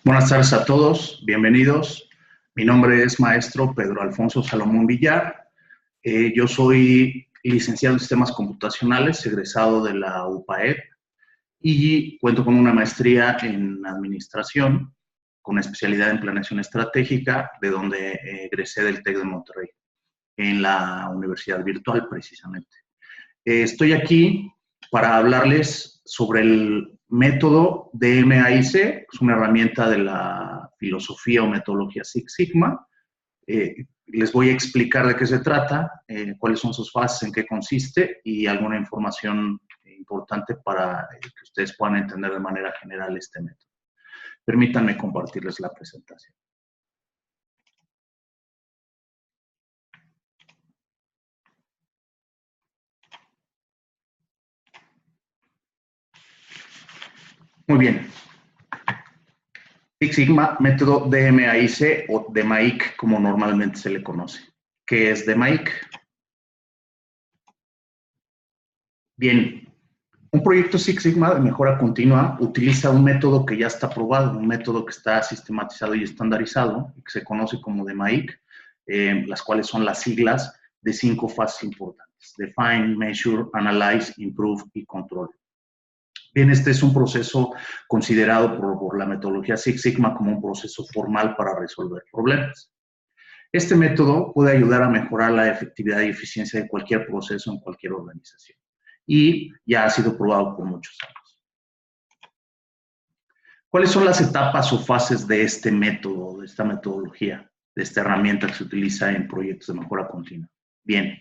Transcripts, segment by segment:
Buenas tardes a todos, bienvenidos. Mi nombre es maestro Pedro Alfonso Salomón Villar. Yo soy licenciado en Sistemas Computacionales, egresado de la UPAEP y cuento con una maestría en Administración con especialidad en Planeación Estratégica, de donde egresé del TEC de Monterrey, en la Universidad Virtual precisamente. Estoy aquí para hablarles sobre el método DMAIC, es una herramienta de la filosofía o metodología Six Sigma. Les voy a explicar de qué se trata, cuáles son sus fases, en qué consiste y alguna información importante para que ustedes puedan entender de manera general este método. Permítanme compartirles la presentación. Muy bien. Six Sigma, método DMAIC o DMAIC, como normalmente se le conoce. ¿Qué es DMAIC? Bien, un proyecto Six Sigma de mejora continua utiliza un método que ya está probado, un método que está sistematizado y estandarizado, que se conoce como DMAIC, las cuales son las siglas de 5 fases importantes: Define, Measure, Analyze, Improve y Control. Bien, este es un proceso considerado por la metodología Six Sigma como un proceso formal para resolver problemas. Este método puede ayudar a mejorar la efectividad y eficiencia de cualquier proceso en cualquier organización y ya ha sido probado por muchos años. ¿Cuáles son las etapas o fases de este método, de esta metodología, de esta herramienta que se utiliza en proyectos de mejora continua? Bien,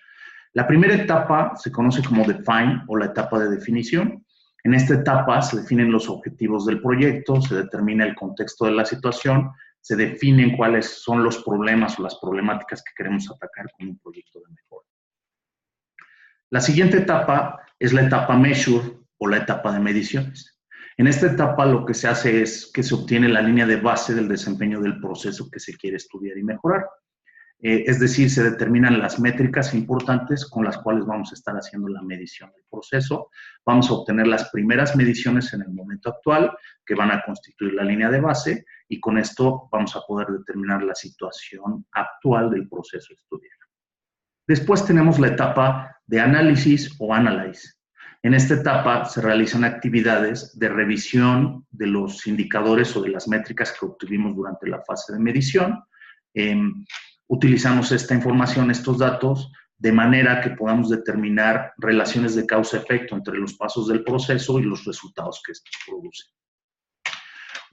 la primera etapa se conoce como Define o la etapa de definición. En esta etapa se definen los objetivos del proyecto, se determina el contexto de la situación, se definen cuáles son los problemas o las problemáticas que queremos atacar con un proyecto de mejora. La siguiente etapa es la etapa Measure o la etapa de mediciones. En esta etapa lo que se hace es que se obtiene la línea de base del desempeño del proceso que se quiere estudiar y mejorar. Es decir, se determinan las métricas importantes con las cuales vamos a estar haciendo la medición del proceso. Vamos a obtener las primeras mediciones en el momento actual, que van a constituir la línea de base, y con esto vamos a poder determinar la situación actual del proceso a estudiar. Después tenemos la etapa de análisis o analyze. En esta etapa se realizan actividades de revisión de los indicadores o de las métricas que obtuvimos durante la fase de medición. Utilizamos esta información, estos datos, de manera que podamos determinar relaciones de causa-efecto entre los pasos del proceso y los resultados que estos producen.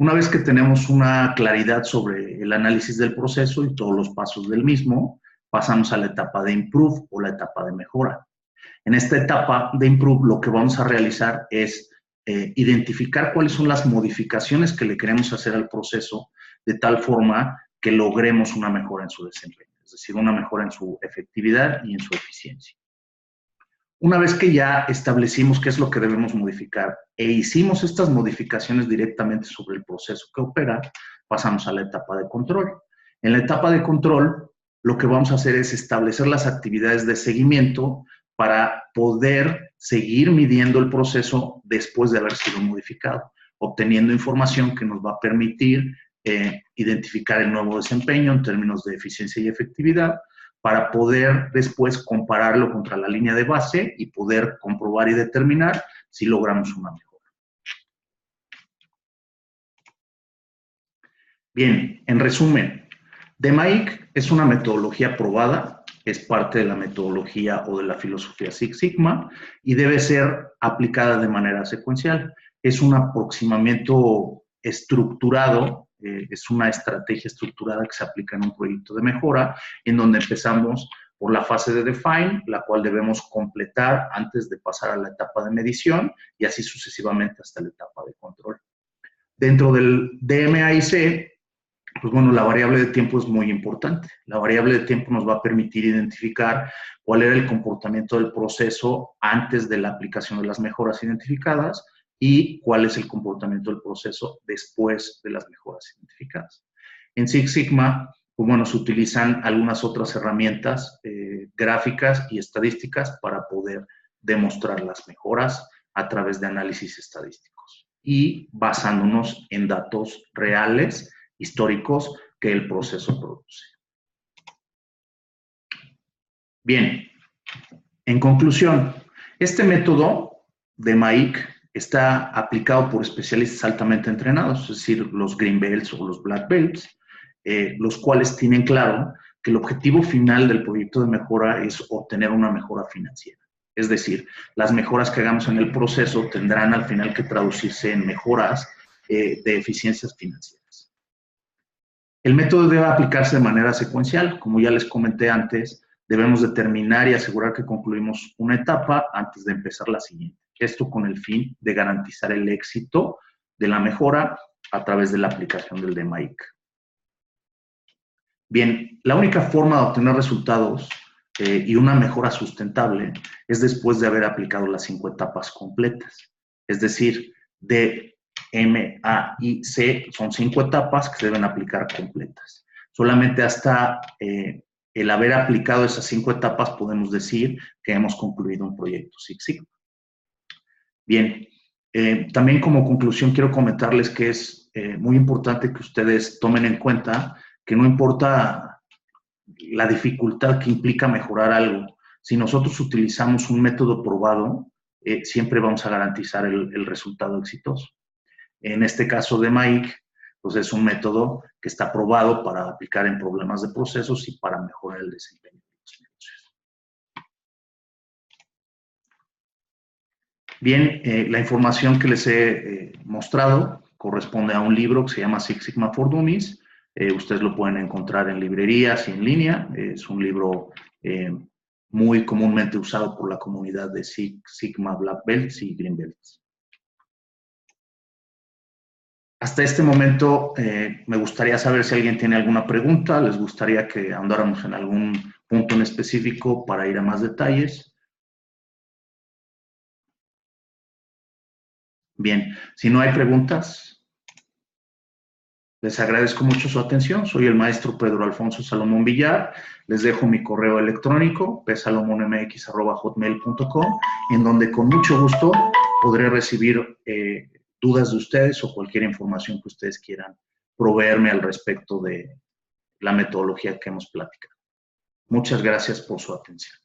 Una vez que tenemos una claridad sobre el análisis del proceso y todos los pasos del mismo, pasamos a la etapa de Improve o la etapa de mejora. En esta etapa de Improve lo que vamos a realizar es identificar cuáles son las modificaciones que le queremos hacer al proceso de tal forma que logremos una mejora en su desempeño, es decir, una mejora en su efectividad y en su eficiencia. Una vez que ya establecimos qué es lo que debemos modificar e hicimos estas modificaciones directamente sobre el proceso que opera, pasamos a la etapa de control. En la etapa de control, lo que vamos a hacer es establecer las actividades de seguimiento para poder seguir midiendo el proceso después de haber sido modificado, obteniendo información que nos va a permitir identificar el nuevo desempeño en términos de eficiencia y efectividad, para poder después compararlo contra la línea de base y poder comprobar y determinar si logramos una mejora. Bien, en resumen, DMAIC es una metodología probada, es parte de la metodología o de la filosofía Six Sigma y debe ser aplicada de manera secuencial. Es un aproximamiento estructurado, es una estrategia estructurada que se aplica en un proyecto de mejora, en donde empezamos por la fase de Define, la cual debemos completar antes de pasar a la etapa de medición y así sucesivamente hasta la etapa de control. Dentro del DMAIC, pues bueno, la variable de tiempo es muy importante. La variable de tiempo nos va a permitir identificar cuál era el comportamiento del proceso antes de la aplicación de las mejoras identificadas y cuál es el comportamiento del proceso después de las mejoras identificadas. En Six Sigma, pues bueno, se utilizan algunas otras herramientas gráficas y estadísticas para poder demostrar las mejoras a través de análisis estadísticos. y basándonos en datos reales, históricos, que el proceso produce. Bien, en conclusión, este método de MAIC está aplicado por especialistas altamente entrenados, es decir, los Green Belts o los Black Belts, los cuales tienen claro que el objetivo final del proyecto de mejora es obtener una mejora financiera. Es decir, las mejoras que hagamos en el proceso tendrán al final que traducirse en mejoras de eficiencias financieras. El método debe aplicarse de manera secuencial. Como ya les comenté antes, debemos determinar y asegurar que concluimos una etapa antes de empezar la siguiente. Esto con el fin de garantizar el éxito de la mejora a través de la aplicación del DMAIC. Bien, la única forma de obtener resultados y una mejora sustentable es después de haber aplicado las 5 etapas completas. Es decir, D, M, A y C son 5 etapas que se deben aplicar completas. Solamente hasta el haber aplicado esas 5 etapas podemos decir que hemos concluido un proyecto Six Sigma. Bien, también como conclusión quiero comentarles que es muy importante que ustedes tomen en cuenta que no importa la dificultad que implica mejorar algo, si nosotros utilizamos un método probado, siempre vamos a garantizar el resultado exitoso. En este caso de MAIC, pues es un método que está probado para aplicar en problemas de procesos y para mejorar el desempeño de los negocios. Bien, la información que les he mostrado corresponde a un libro que se llama Six Sigma for Dummies. Ustedes lo pueden encontrar en librerías y en línea. Es un libro muy comúnmente usado por la comunidad de Six Sigma Black Belts y Green Belts. Hasta este momento me gustaría saber si alguien tiene alguna pregunta. ¿Les gustaría que ahondáramos en algún punto en específico para ir a más detalles? Bien, si no hay preguntas, les agradezco mucho su atención. Soy el maestro Pedro Alfonso Salomón Villar. Les dejo mi correo electrónico, psalomonmx@hotmail.com, en donde con mucho gusto podré recibir dudas de ustedes o cualquier información que ustedes quieran proveerme al respecto de la metodología que hemos platicado. Muchas gracias por su atención.